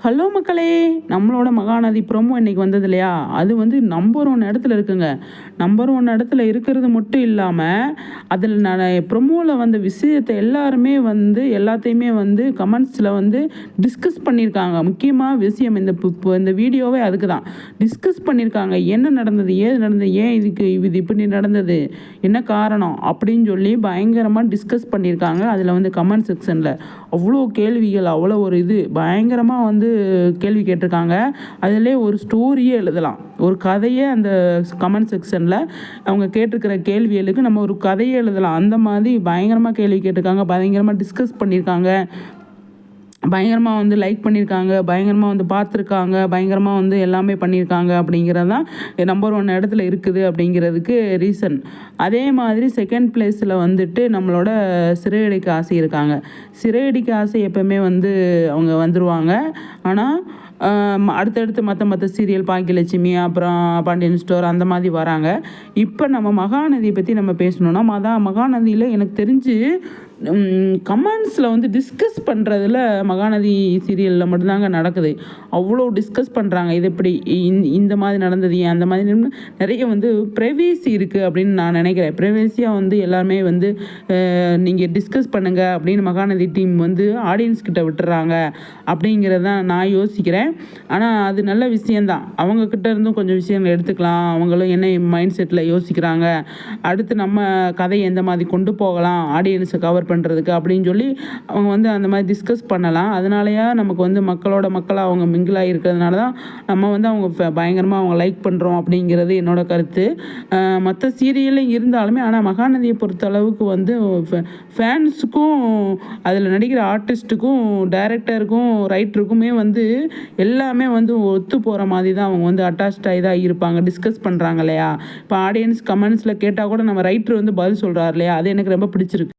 Hello மக்களே! நம்மளோட Mahanadi promo இன்னைக்கு வந்தது இல்லையா? அது வந்து நம்பர் 1 இடத்துல இருக்குங்க. நம்பர் 1 இடத்துல இருக்கிறது மட்டும் இல்லாம, அதில நான் ப்ரோமோல வந்த விஷயத்த எல்லாத்தையுமே வந்து கமெண்ட்ஸ்ல வந்து டிஸ்கஸ் பண்ணியிருக்காங்க. முக்கியமா விஷயம் இந்த வீடியோவே அதுக்கு தான். டிஸ்கஸ் பண்ணியிருக்காங்க. என்ன நடந்தது? ஏது நடந்தது? ஏன் இது இப்படி நடந்தது? என்ன காரணம்? அப்படின்னு சொல்லி பயங்கரமா டிஸ்கஸ் பண்ணியிருக்காங்க. அதில வந்து கமெண்ட் செக்ஷன்ல. அவ்வளோ கேள்விகள், அவ்வளோ ஒரு பயங்கரமா வந்து கேள்வி கேட்டிருக்காங்க. அதிலே ஒரு ஸ்டோரியே எழுதலாம். ஒரு கதையே அந்த கமெண்ட் செக்ஷனில் அவங்க கேட்டிருக்கிற கேள்விகளுக்கு நம்ம ஒரு கதையே எழுதலாம். அந்த மாதிரி பயங்கரமாக கேள்வி கேட்டிருக்காங்க. பயங்கரமாக டிஸ்கஸ் பண்ணியிருக்காங்க. பயங்கரமாக வந்து லைக் பண்ணியிருக்காங்க. பயங்கரமாக வந்து பார்த்துருக்காங்க. பயங்கரமாக வந்து எல்லாமே பண்ணியிருக்காங்க. அப்படிங்கிறது தான் நம்பர் 1 இடத்துல இருக்குது அப்படிங்கிறதுக்கு ரீசன். அதே மாதிரி செகண்ட் பிளேஸில் வந்துட்டு நம்மளோட சிறையடிக்க ஆசை இருக்காங்க. சிறையடிக்க ஆசை எப்போவுமே வந்து அவங்க வந்துடுவாங்க. ஆனால் அடுத்தடுத்து மற்ற சீரியல் பாக்கியலட்சுமி, அப்புறம் பாண்டியன் ஸ்டோர் அந்த மாதிரி வராங்க. இப்போ நம்ம மகாநதியை பற்றி நம்ம பேசணுன்னா மகாநதியில் எனக்கு தெரிஞ்சு கமெண்ட்ஸில் வந்து டிஸ்கஸ் பண்ணுறதுல மகாநதி சீரியலில் மட்டும்தாங்க நடக்குது. அவ்வளோ டிஸ்கஸ் பண்ணுறாங்க. இது எப்படி இந்த மாதிரி நடந்தது, ஏன் அந்த மாதிரி நிறைய வந்து ப்ரைவேசி இருக்குது அப்படின்னு நான் நினைக்கிறேன். ப்ரைவேசியாக வந்து எல்லாருமே வந்து நீங்கள் டிஸ்கஸ் பண்ணுங்கள் அப்படின்னு மகாநதி டீம் வந்து ஆடியன்ஸ் கிட்ட விட்டுறாங்க அப்படிங்கிறத நான் யோசிக்கிறேன். ஆனால் அது நல்ல விஷயந்தான். அவங்கக்கிட்ட இருந்தும் கொஞ்சம் விஷயங்கள் எடுத்துக்கலாம். அவங்களும் என்ன மைண்ட் செட்டில் யோசிக்கிறாங்க, அடுத்து நம்ம கதையை எந்த மாதிரி கொண்டு போகலாம் ஆடியன்ஸை கவர் பண்ணுறதுக்கு அப்படின்னு சொல்லி அவங்க வந்து அந்த மாதிரி டிஸ்கஸ் பண்ணலாம். அதனாலயா நமக்கு வந்து மக்களாக அவங்க மிங்கிளாகி இருக்கிறதுனால தான் நம்ம வந்து அவங்க பயங்கரமாக அவங்க லைக் பண்ணுறோம் அப்படிங்கிறது என்னோடய கருத்து. மற்ற சீரியலும் இருந்தாலுமே ஆனால் மகாநதியை பொறுத்த அளவுக்கு வந்து ஃபேன்ஸுக்கும் அதில் நடிக்கிற ஆர்டிஸ்ட்டுக்கும் டைரக்டருக்கும் ரைட்டருக்குமே வந்து எல்லாமே வந்து ஒத்து போகிற மாதிரி தான் அவங்க வந்து அட்டாச்சாகி தான் இருப்பாங்க. டிஸ்கஸ் பண்ணுறாங்க இல்லையா? இப்போ ஆடியன்ஸ் கமெண்ட்ஸில் கேட்டால் கூட நம்ம ரைட்டர் வந்து பதில் சொல்கிறார் இல்லையா? அது எனக்கு ரொம்ப பிடிச்சிருக்கு.